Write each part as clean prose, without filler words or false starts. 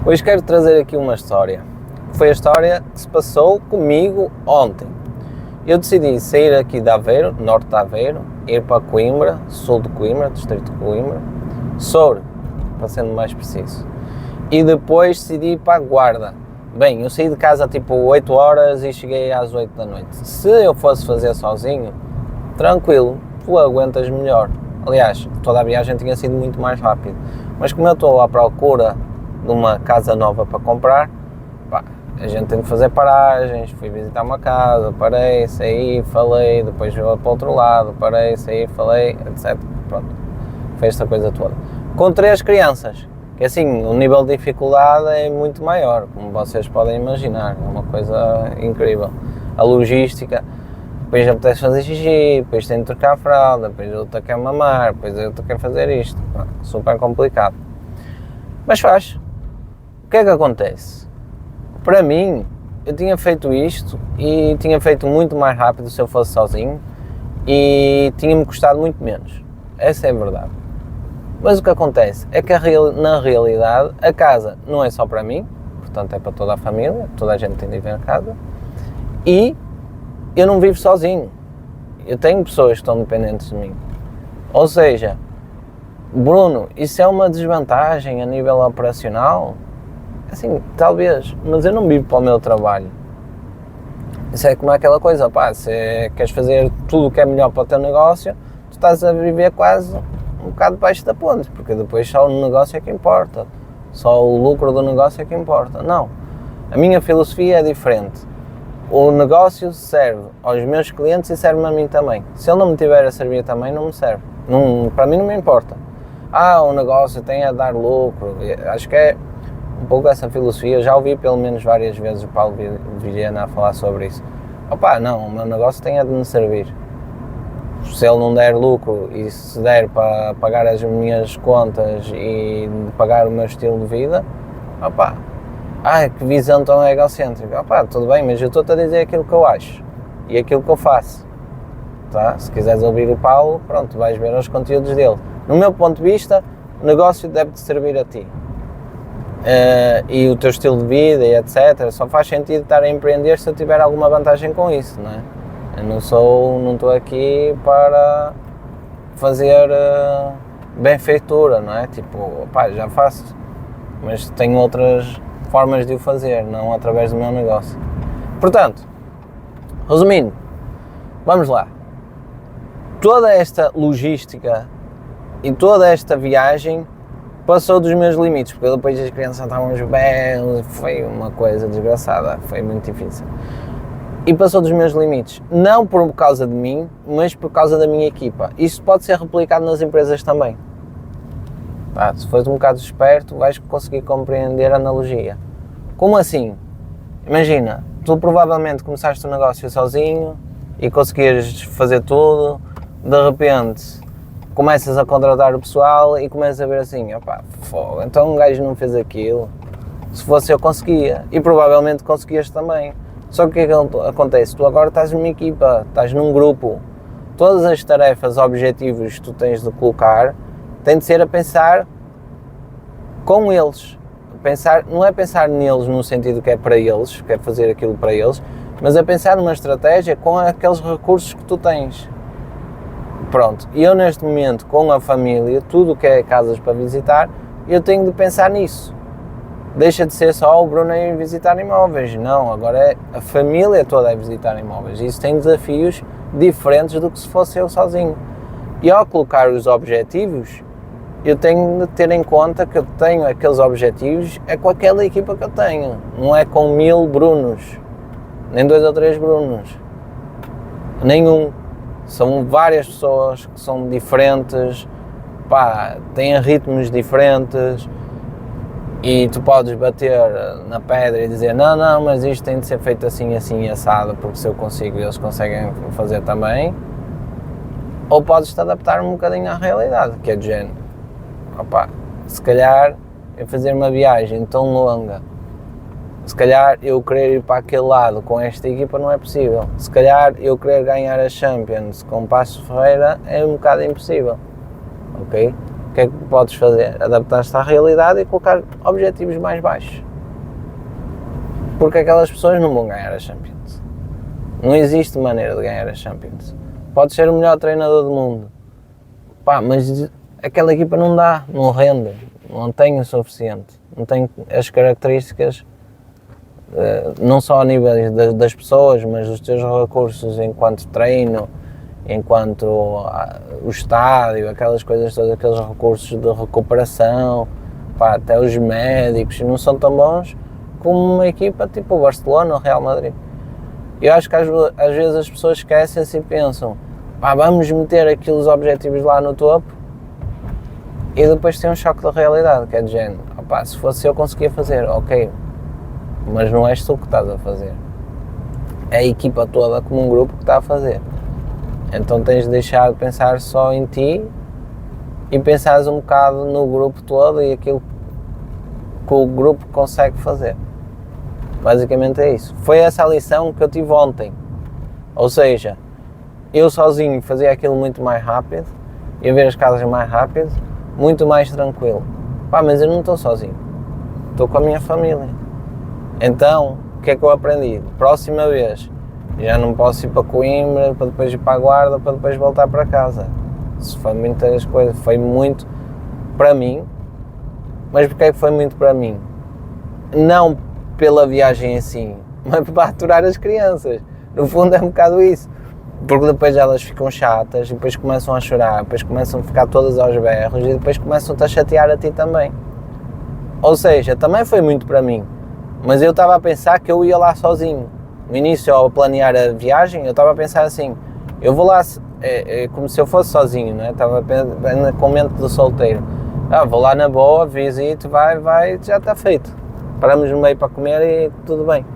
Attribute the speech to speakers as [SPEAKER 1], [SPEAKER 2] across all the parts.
[SPEAKER 1] Hoje quero trazer aqui uma história. Foi a história que se passou comigo ontem. Eu decidi sair aqui de Aveiro, norte de Aveiro, ir para Coimbra, sul de Coimbra, distrito de Coimbra, Soure, para ser mais preciso. E depois decidi ir para a Guarda. Bem, eu saí de casa tipo 8 horas e cheguei às 8 da noite. Se eu fosse fazer sozinho, tranquilo, tu aguentas melhor. Aliás, toda a viagem tinha sido muito mais rápido. Mas como eu estou à procura de uma casa nova para comprar, pá, a gente tem que fazer paragens, fui visitar uma casa, parei, saí, falei, depois vou para o outro lado, parei, saí, falei, etc. Pronto, foi esta coisa toda. Com 3 crianças, que assim, o nível de dificuldade é muito maior, como vocês podem imaginar, é uma coisa incrível. A logística, depois apetece fazer xixi, depois tem de trocar a fralda, depois a outra quer mamar, depois a outra quer fazer isto, super complicado. Mas faz. O que é que acontece? Para mim, eu tinha feito isto e tinha feito muito mais rápido se eu fosse sozinho e tinha-me custado muito menos. Essa é a verdade. Mas o que acontece é que na realidade a casa não é só para mim, portanto é para toda a família, toda a gente tem de viver na casa, e eu não vivo sozinho. Eu tenho pessoas que estão dependentes de mim. Ou seja, Bruno, isso é uma desvantagem a nível operacional? Assim, talvez, mas eu não vivo para o meu trabalho. Isso é como aquela coisa, pá, se queres fazer tudo o que é melhor para o teu negócio, tu estás a viver quase um bocado debaixo da ponte, porque depois só o negócio é que importa, só o lucro do negócio é que importa. Não, a minha filosofia é diferente. O negócio serve aos meus clientes e serve-me a mim também. Se ele não me tiver a servir também, não me serve. Não, para mim não me importa. O negócio tem a dar lucro. Acho que é um pouco essa filosofia. Já ouvi pelo menos várias vezes o Paulo Vilhena a falar sobre isso. Não, o meu negócio tem a de me servir. Se ele não der lucro e se der para pagar as minhas contas e pagar o meu estilo de vida, que visão tão egocêntrica. Tudo bem, mas eu estou-te a dizer aquilo que eu acho e aquilo que eu faço. Tá? Se quiseres ouvir o Paulo, pronto, vais ver os conteúdos dele. No meu ponto de vista, o negócio deve-te servir a ti. E o teu estilo de vida e etc. Só faz sentido estar a empreender se eu tiver alguma vantagem com isso, não é? Eu não estou aqui para fazer benfeitura, não é? Tipo, já faço, mas tenho outras formas de o fazer, não através do meu negócio. Portanto, resumindo, vamos lá. Toda esta logística e toda esta viagem passou dos meus limites, porque depois as crianças estavam bem, foi uma coisa desgraçada, foi muito difícil. E passou dos meus limites, não por causa de mim, mas por causa da minha equipa. Isto pode ser replicado nas empresas também. Se fores um bocado esperto, vais conseguir compreender a analogia. Como assim? Imagina, tu provavelmente começaste o negócio sozinho e conseguires fazer tudo, de repente começas a contratar o pessoal e começas a ver assim, fogo, então um gajo não fez aquilo, se fosse eu conseguia, e provavelmente conseguias também. Só que o que é que acontece? Tu agora estás numa equipa, estás num grupo, todas as tarefas, objetivos que tu tens de colocar, têm de ser a pensar com eles. Não é pensar neles no sentido que é para eles, que é fazer aquilo para eles, mas é pensar numa estratégia com aqueles recursos que tu tens. Pronto, e eu neste momento com a família, tudo o que é casas para visitar, eu tenho de pensar nisso. Deixa de ser só o Bruno a ir visitar imóveis, não, agora é a família toda a visitar imóveis. Isso tem desafios diferentes do que se fosse eu sozinho. E ao colocar os objetivos, eu tenho de ter em conta que eu tenho aqueles objetivos com aquela equipa que eu tenho, não é com 1000 Brunos, nem 2 ou 3 Brunos, nenhum. São várias pessoas que são diferentes, têm ritmos diferentes e tu podes bater na pedra e dizer não, mas isto tem de ser feito assim, assim e assado, porque se eu consigo eles conseguem fazer também. Ou podes-te adaptar um bocadinho à realidade, que é do género. Se calhar eu fazer uma viagem tão longa, se calhar eu querer ir para aquele lado com esta equipa não é possível. Se calhar eu querer ganhar a Champions com o Paços Ferreira é um bocado impossível. Ok? que é que podes fazer? Adaptar-te à realidade e colocar objetivos mais baixos. Porque aquelas pessoas não vão ganhar a Champions. Não existe maneira de ganhar a Champions. Podes ser o melhor treinador do mundo. Pá, mas aquela equipa não dá, não rende, não tem o suficiente. Não tem as características, não só a nível das pessoas, mas dos teus recursos enquanto treino, enquanto o estádio, aquelas coisas todas, aqueles recursos de recuperação, pá, até os médicos não são tão bons como uma equipa tipo o Barcelona ou o Real Madrid. Eu acho que às vezes as pessoas esquecem-se e pensam, pá, vamos meter aqueles objetivos lá no topo e depois tem um choque da realidade, que é de género, opá, se fosse eu conseguia fazer, ok, mas não és tu que estás a fazer, é a equipa toda como um grupo que está a fazer. Então tens de deixar de pensar só em ti e pensares um bocado no grupo todo e aquilo que o grupo consegue fazer. Basicamente é isso. Foi essa a lição que eu tive ontem. Ou seja, eu sozinho fazia aquilo muito mais rápido, ia ver as casas mais rápido, muito mais tranquilo. Pá, mas eu não estou sozinho, estou com a minha família. Então, o que é que eu aprendi? Próxima vez, já não posso ir para Coimbra, para depois ir para a Guarda, para depois voltar para casa. Isso foi muitas coisas, foi muito para mim. Mas porque é que foi muito para mim? Não pela viagem em si, mas para aturar as crianças. No fundo é um bocado isso. Porque depois elas ficam chatas, e depois começam a chorar, depois começam a ficar todas aos berros e depois começam-te a chatear a ti também. Ou seja, também foi muito para mim. Mas eu estava a pensar que eu ia lá sozinho. No início, ao planear a viagem, eu estava a pensar assim, eu vou lá, como se eu fosse sozinho, não é? Estava com mente de solteiro. Vou lá na boa, visito, vai, já está feito. Paramos no meio para comer e tudo bem.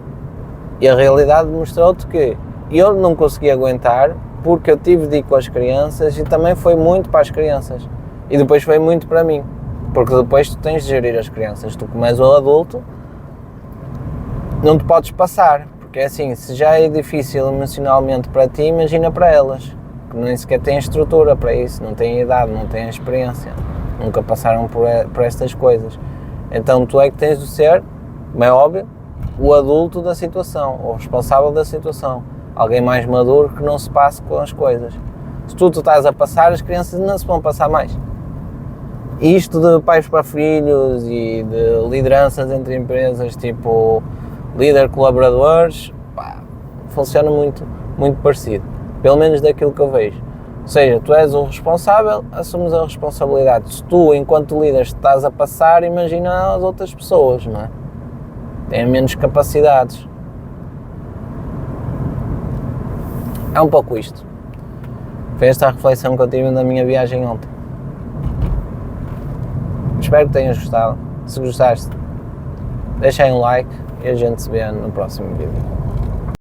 [SPEAKER 1] E a realidade mostrou-te que eu não consegui aguentar porque eu tive de ir com as crianças e também foi muito para as crianças. E depois foi muito para mim, porque depois tu tens de gerir as crianças. Tu como és o adulto, não te podes passar. Porque é assim, se já é difícil emocionalmente para ti, imagina para elas, que nem sequer têm estrutura para isso, não têm idade, não têm experiência, nunca passaram por estas coisas. Então tu é que tens de ser, como é óbvio, o adulto da situação, o responsável da situação, alguém mais maduro que não se passe com as coisas. Se tu estás a passar, as crianças não se vão passar mais. E isto de pais para filhos e de lideranças entre empresas, tipo líder-colaboradores, funciona muito parecido, pelo menos daquilo que eu vejo. Ou seja, tu és o responsável, assumes a responsabilidade. Se tu, enquanto líder, estás a passar, imagina as outras pessoas, não é? Têm menos capacidades. É um pouco isto. Foi esta a reflexão que eu tive na minha viagem ontem. Espero que tenhas gostado. Se gostaste, deixa aí um like e a gente se vê no próximo vídeo.